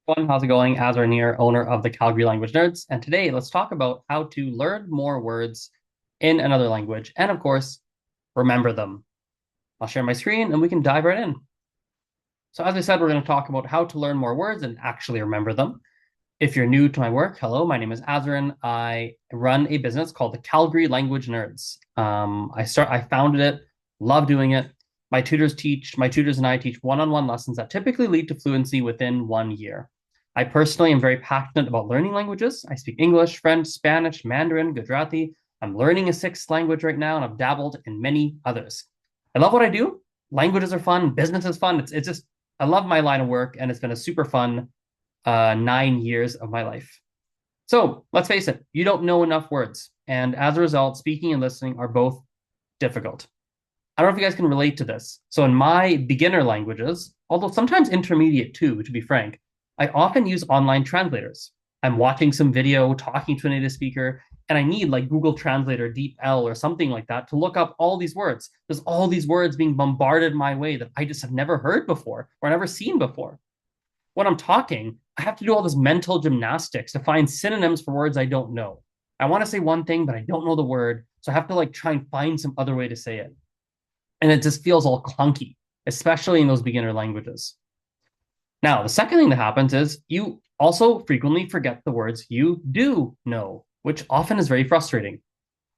Everyone, how's it going? Azren here, owner of the Calgary Language Nerds, and today let's talk about how to learn more words in another language, and of course, remember them. I'll share my screen and we can dive right in. So as I said, we're going to talk about how to learn more words and actually remember them. If you're new to my work, hello, my name is Azren. I run a business called the Calgary Language Nerds. I founded it, love doing it. My tutors and I teach one-on-one lessons that typically lead to fluency within 1 year. I personally am very passionate about learning languages. I speak English, French, Spanish, Mandarin, Gujarati. I'm learning a sixth language right now, and I've dabbled in many others. I love what I do. Languages are fun. Business is fun. It's just, I love my line of work, and it's been a super fun 9 years of my life. So let's face it, you don't know enough words. And as a result, speaking and listening are both difficult. I don't know if you guys can relate to this. So in my beginner languages, although sometimes intermediate too, to be frank, I often use online translators. I'm watching some video, talking to a native speaker, and I need like Google Translator, DeepL, or something like that to look up all these words. There's all these words being bombarded my way that I just have never heard before or never seen before. When I'm talking, I have to do all this mental gymnastics to find synonyms for words I don't know. I want to say one thing, but I don't know the word. So I have to like try and find some other way to say it. And it just feels all clunky, especially in those beginner languages. Now, the second thing that happens is you also frequently forget the words you do know, which often is very frustrating.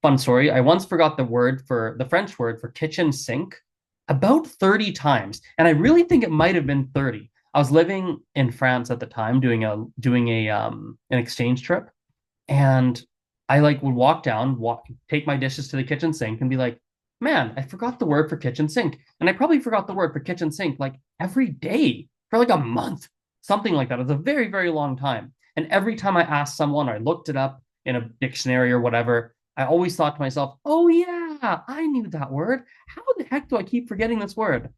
Fun story, I once forgot the French word for kitchen sink about 30 times. And I really think it might have been 30. I was living in France at the time doing an exchange trip. And I like would take my dishes to the kitchen sink and be like, man, I forgot the word for kitchen sink. And I probably forgot the word for kitchen sink like every day for like a month, something like that. It was a very, very long time. And every time I asked someone, or I looked it up in a dictionary or whatever, I always thought to myself, oh yeah, I knew that word. How the heck do I keep forgetting this word?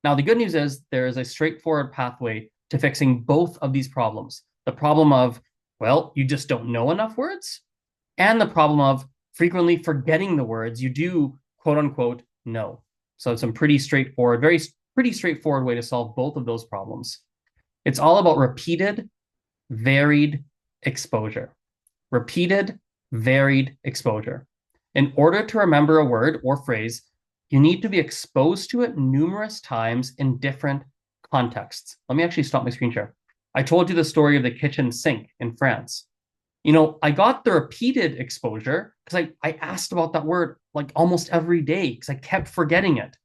Now, the good news is there is a straightforward pathway to fixing both of these problems. The problem of, well, you just don't know enough words, and the problem of frequently forgetting the words you do, quote unquote, know. So it's a pretty straightforward way to solve both of those problems. It's all about repeated, varied exposure. Repeated, varied exposure. In order to remember a word or phrase, you need to be exposed to it numerous times in different contexts. Let me actually stop my screen share. I told you the story of the kitchen sink in France. I got the repeated exposure because I asked about that word like almost every day because I kept forgetting it.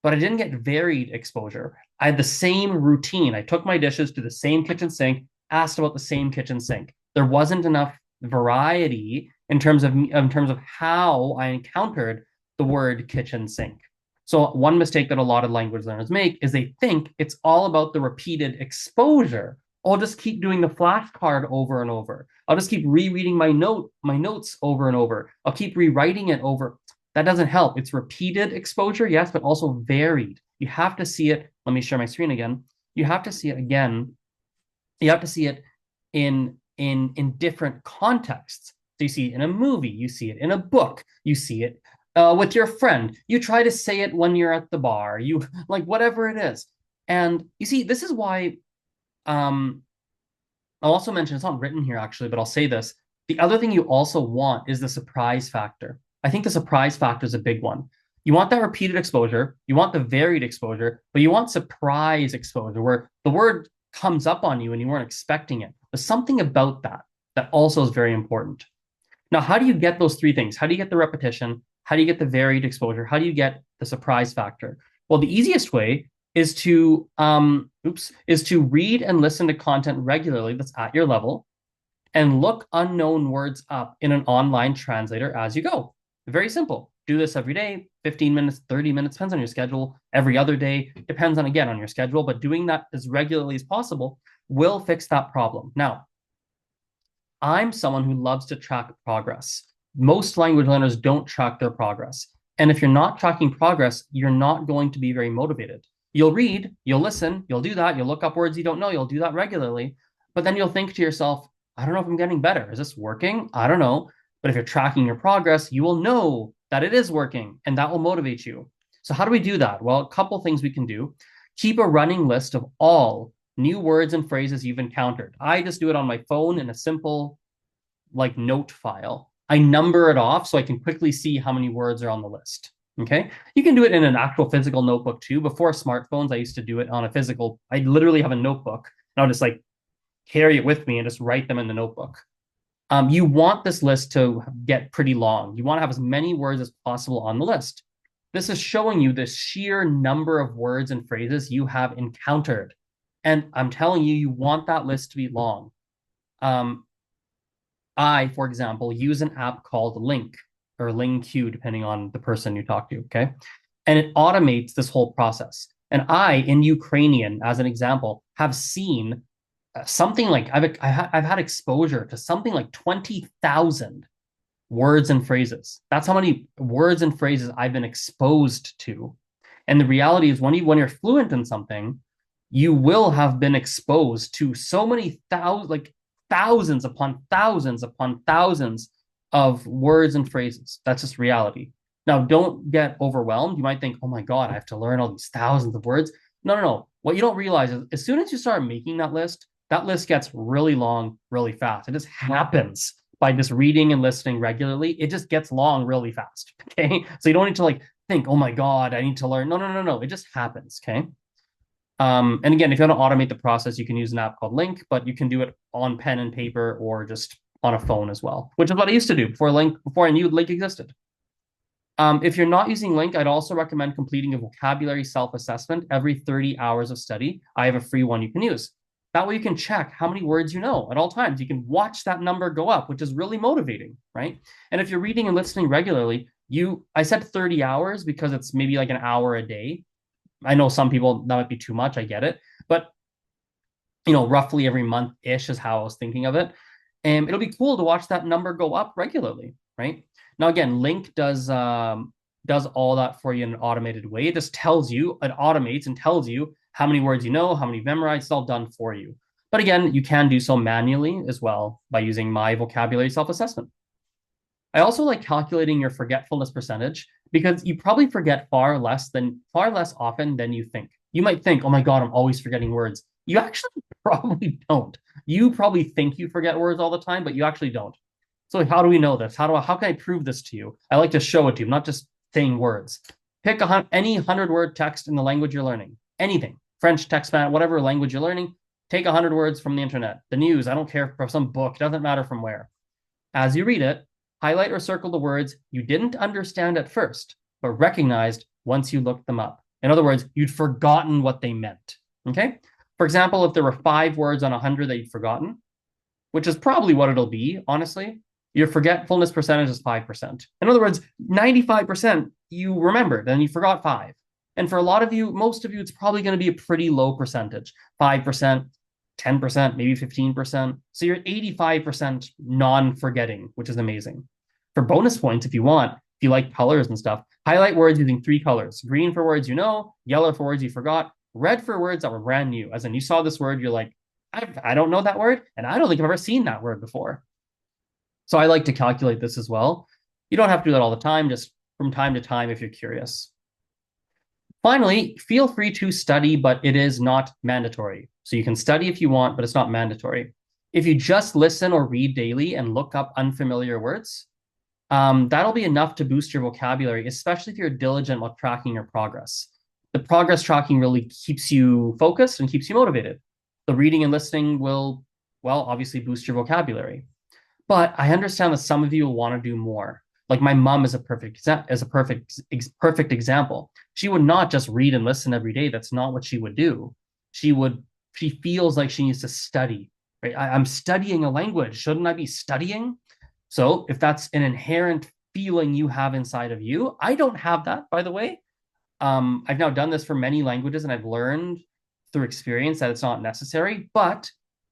But I didn't get varied exposure. I had the same routine. I took my dishes to the same kitchen sink, asked about the same kitchen sink. There wasn't enough variety in terms of how I encountered the word kitchen sink. So one mistake that a lot of language learners make is they think it's all about the repeated exposure. I'll just keep doing the flashcard over and over. I'll just keep rereading my notes over and over. I'll keep rewriting it over. That doesn't help. It's repeated exposure, yes, but also varied. You have to see it. Let me share my screen again. You have to see it again. You have to see it in different contexts. So you see it in a movie, you see it in a book, you see it with your friend. You try to say it when you're at the bar, you like whatever it is. And you see, this is why I'll also mention, it's not written here actually, but I'll say this. The other thing you also want is the surprise factor. I think the surprise factor is a big one. You want that repeated exposure, you want the varied exposure, but you want surprise exposure where the word comes up on you and you weren't expecting it. There's something about that also is very important. Now, how do you get those three things? How do you get the repetition? How do you get the varied exposure? How do you get the surprise factor? Well, the easiest way is to read and listen to content regularly that's at your level and look unknown words up in an online translator as you go. Very simple. Do this every day, 15 minutes, 30 minutes, depends on your schedule. Every other day, depends on your schedule, but doing that as regularly as possible will fix that problem. Now, I'm someone who loves to track progress. Most language learners don't track their progress. And if you're not tracking progress, you're not going to be very motivated. You'll read, you'll listen, you'll do that, you'll look up words you don't know, you'll do that regularly, but then you'll think to yourself, I don't know if I'm getting better. Is this working? I don't know. But if you're tracking your progress, you will know that it is working, and that will motivate you. So how do we do that? Well, a couple things we can do. Keep a running list of all new words and phrases you've encountered. I just do it on my phone in a simple like note file. I number it off so I can quickly see how many words are on the list. Okay. You can do it in an actual physical notebook too. Before smartphones, I used to do it on a physical, I literally have a notebook and I'll just like carry it with me and just write them in the notebook. You want this list to get pretty long. You want to have as many words as possible on the list. This is showing you the sheer number of words and phrases you have encountered. And I'm telling you, you want that list to be long. I, for example, use an app called Link or LingQ, depending on the person you talk to. Okay. And it automates this whole process. And I, in Ukrainian, as an example, have seen something like I've had exposure to something like 20,000 words and phrases. That's how many words and phrases I've been exposed to. And the reality is when you're fluent in something, you will have been exposed to so many thousands upon thousands upon thousands of words and phrases. That's just reality. Now, don't get overwhelmed. You might think, oh my God, I have to learn all these thousands of words. No, no, no. What you don't realize is as soon as you start making that list gets really long, really fast. It just happens by just reading and listening regularly. It just gets long really fast. Okay. So you don't need to like think, oh my God, I need to learn. No, no, no, no. It just happens. Okay. And again, if you want to automate the process, you can use an app called Link, but you can do it on pen and paper or just on a phone as well, which is what I used to do before I knew Link existed. If you're not using Link, I'd also recommend completing a vocabulary self-assessment every 30 hours of study. I have a free one you can use. That way you can check how many words you know at all times. You can watch that number go up, which is really motivating, right? And if you're reading and listening regularly, I said 30 hours because it's maybe like an hour a day. I know some people that might be too much. I get it. But, roughly every month-ish is how I was thinking of it. And it'll be cool to watch that number go up regularly, right? Now, again, Link does all that for you in an automated way. It just it automates and tells you how many words you know, how many memorized, it's all done for you. But again, you can do so manually as well by using my vocabulary self-assessment. I also like calculating your forgetfulness percentage because you probably forget far less often than you think. You might think, oh my God, I'm always forgetting words. You actually probably don't. You probably think you forget words all the time, but you actually don't. So how do we know this? How can I prove this to you? I like to show it to you, not just saying words. Pick any 100-word text in the language you're learning. Anything. French, text, whatever language you're learning. Take 100 words from the internet, the news. I don't care, from some book. It doesn't matter from where. As you read it, highlight or circle the words you didn't understand at first, but recognized once you looked them up. In other words, you'd forgotten what they meant. Okay? For example, if there were 5 words on 100 that you'd forgotten, which is probably what it'll be, honestly, your forgetfulness percentage is 5%. In other words, 95% you remembered and you forgot 5. And for a lot of you, most of you, it's probably going to be a pretty low percentage, 5%, 10%, maybe 15%. So you're at 85% non-forgetting, which is amazing. For bonus points, if you like colors and stuff, highlight words using 3 colors. Green for words you know, yellow for words you forgot, red for words that were brand new. As in you saw this word, you're like, I don't know that word, and I don't think I've ever seen that word before. So I like to calculate this as well. You don't have to do that all the time, just from time to time if you're curious. Finally, feel free to study, but it is not mandatory. So you can study if you want, but it's not mandatory. If you just listen or read daily and look up unfamiliar words, that'll be enough to boost your vocabulary, especially if you're diligent while tracking your progress. The progress tracking really keeps you focused and keeps you motivated. The reading and listening will, obviously boost your vocabulary. But I understand that some of you will want to do more. Like my mom is a perfect example. She would not just read and listen every day. That's not what she would do. She feels like she needs to study. Right? I'm studying a language. Shouldn't I be studying? So if that's an inherent feeling you have inside of you, I don't have that, by the way. I've now done this for many languages and I've learned through experience that it's not necessary, but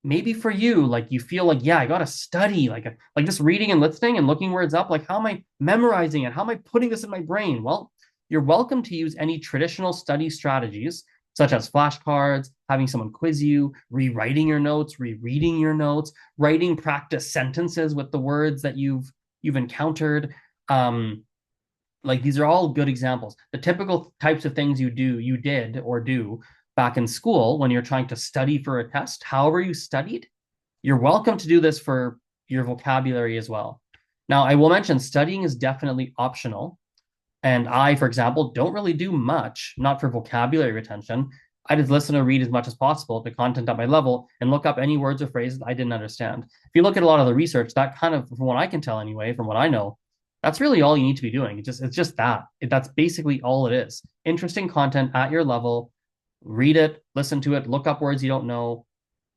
maybe for you, like you feel like, yeah, I got to study, like just reading and listening and looking words up. Like, how am I memorizing it? How am I putting this in my brain? Well, you're welcome to use any traditional study strategies, such as flashcards, having someone quiz you, rewriting your notes, rereading your notes, writing practice sentences with the words that you've encountered. Like these are all good examples. The typical types of things you did or do back in school when you're trying to study for a test, however you studied, you're welcome to do this for your vocabulary as well. Now, I will mention studying is definitely optional. And I, for example, don't really do much, not for vocabulary retention. I just listen or read as much as possible to content at my level and look up any words or phrases I didn't understand. If you look at a lot of the research, that kind of, from what I can tell anyway, from what I know, that's really all you need to be doing. It's just that. That's basically all it is. Interesting content at your level, read it, listen to it, look up words you don't know,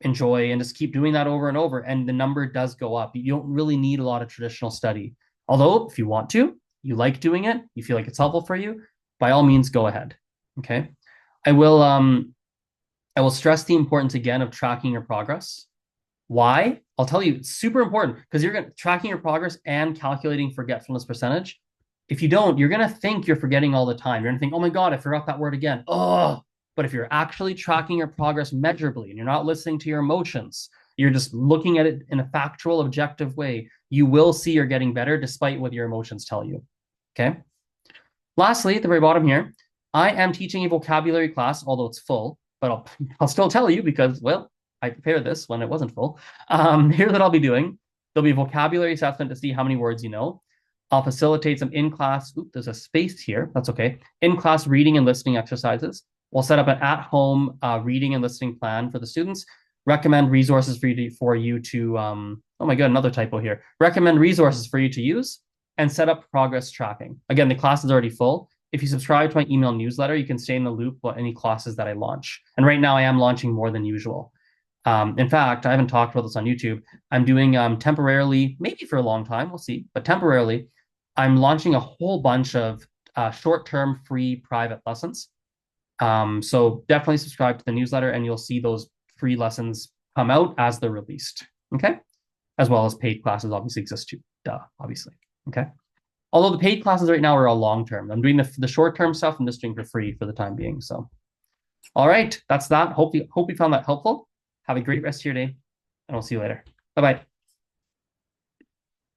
enjoy, and just keep doing that over and over. And the number does go up. You don't really need a lot of traditional study. Although, if you want to, you like doing it, you feel like it's helpful for you, by all means, go ahead. Okay. I will I will stress the importance again of tracking your progress. Why? I'll tell you, it's super important because you're going tracking your progress and calculating forgetfulness percentage. If you don't, you're going to think you're forgetting all the time. You're going to think, oh my God, I forgot that word again. Oh, but if you're actually tracking your progress measurably and you're not listening to your emotions, you're just looking at it in a factual, objective way, you will see you're getting better despite what your emotions tell you. Okay. Lastly, at the very bottom here, I am teaching a vocabulary class, although it's full, but I'll still tell you because, well, I prepared this when it wasn't full. Here's what I'll be doing. There'll be a vocabulary assessment to see how many words you know. I'll facilitate some in-class, there's a space here, that's okay, in-class reading and listening exercises. We'll set up an at-home reading and listening plan for the students. Recommend resources for you to, oh my God, another typo here. Recommend resources for you to use and set up progress tracking. Again, the class is already full. If you subscribe to my email newsletter, you can stay in the loop about any classes that I launch. And right now I am launching more than usual. In fact, I haven't talked about this on YouTube. I'm doing temporarily, maybe for a long time, we'll see, but temporarily, I'm launching a whole bunch of short-term free private lessons. So definitely subscribe to the newsletter and you'll see those free lessons come out as they're released. Okay. As well as paid classes obviously exist too. Duh, obviously. Okay. Although the paid classes right now are all long-term. I'm doing the short-term stuff. I'm just doing for free for the time being. So, all right. That's that. Hope you found that helpful. Have a great rest of your day and I'll see you later. Bye-bye.